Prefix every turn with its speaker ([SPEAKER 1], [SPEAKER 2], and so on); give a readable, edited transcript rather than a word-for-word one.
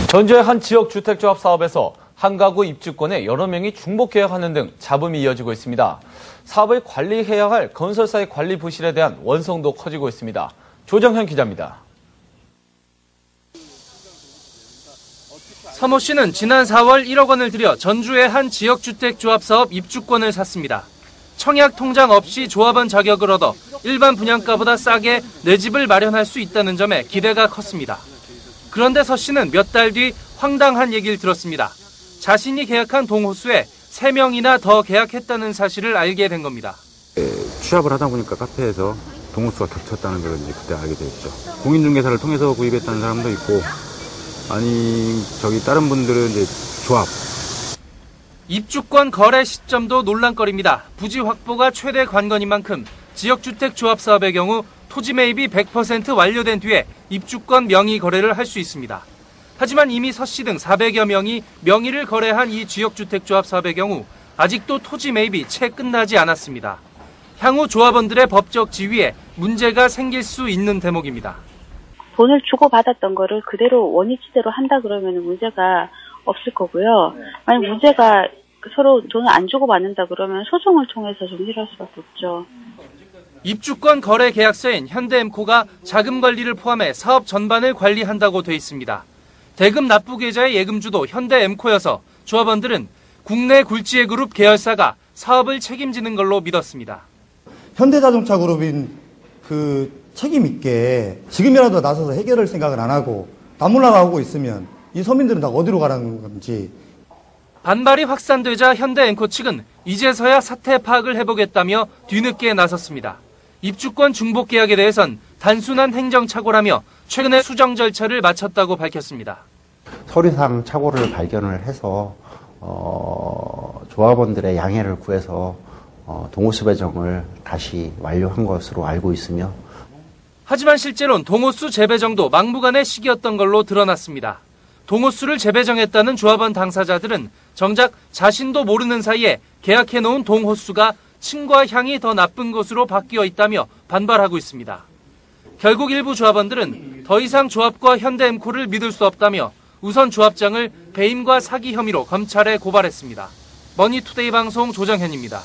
[SPEAKER 1] 전주의 한 지역 주택조합 사업에서 한 가구 입주권에 여러 명이 중복 계약하는 등 잡음이 이어지고 있습니다. 사업을 관리해야 할 건설사의 관리 부실에 대한 원성도 커지고 있습니다. 조정현 기자입니다.
[SPEAKER 2] 서모 씨는 지난 4월 1억 원을 들여 전주의 한 지역주택조합 사업 입주권을 샀습니다. 청약 통장 없이 조합원 자격을 얻어 일반 분양가보다 싸게 내 집을 마련할 수 있다는 점에 기대가 컸습니다. 그런데 서 씨는 몇 달 뒤 황당한 얘기를 들었습니다. 자신이 계약한 동호수에 3명이나 더 계약했다는 사실을 알게 된 겁니다.
[SPEAKER 3] 취합을 하다 보니까 카페에서 동호수가 겹쳤다는 걸 이제 그때 알게 됐죠. 공인중개사를 통해서 구입했다는 사람도 있고, 아니 다른 분들은 이제 조합.
[SPEAKER 2] 입주권 거래 시점도 논란거리입니다. 부지 확보가 최대 관건인 만큼 지역주택 조합 사업의 경우 토지 매입이 100% 완료된 뒤에 입주권 명의 거래를 할 수 있습니다. 하지만 이미 서 씨 등 400여 명이 명의를 거래한 이 지역주택 조합 사업의 경우 아직도 토지 매입이 채 끝나지 않았습니다. 향후 조합원들의 법적 지위에 문제가 생길 수 있는 대목입니다.
[SPEAKER 4] 돈을 주고받았던 거를 그대로 원위치대로 한다 그러면 문제가 없을 거고요. 만약 문제가 서로 돈을 안 주고받는다 그러면 소송을 통해서 정리를 할 수밖에 없죠.
[SPEAKER 2] 입주권 거래 계약서엔 현대엠코가 자금 관리를 포함해 사업 전반을 관리한다고 돼 있습니다. 대금 납부 계좌의 예금주도 현대엠코여서 조합원들은 국내 굴지의 그룹 계열사가 사업을 책임지는 걸로 믿었습니다.
[SPEAKER 5] 현대자동차 그룹인 책임 있게 지금이라도 나서서 해결할 생각을 안 하고 나몰라 나오고 있으면 이 서민들은 다 어디로 가라는 건지.
[SPEAKER 2] 반발이 확산되자 현대엠코 측은 이제서야 사태 파악을 해보겠다며 뒤늦게 나섰습니다. 입주권 중복 계약에 대해선 단순한 행정착오라며 최근에 수정 절차를 마쳤다고 밝혔습니다.
[SPEAKER 6] 서류상 착오를 발견을 해서 조합원들의 양해를 구해서 동호수 배정을 다시 완료한 것으로 알고 있으며,
[SPEAKER 2] 하지만 실제로는 동호수 재배정도 막무가내 시기였던 걸로 드러났습니다. 동호수를 재배정했다는 조합원 당사자들은 정작 자신도 모르는 사이에 계약해놓은 동호수가 층과 향이 더 나쁜 것으로 바뀌어 있다며 반발하고 있습니다. 결국 일부 조합원들은 더 이상 조합과 현대엠코를 믿을 수 없다며 우선 조합장을 배임과 사기 혐의로 검찰에 고발했습니다. 머니투데이 방송 조정현입니다.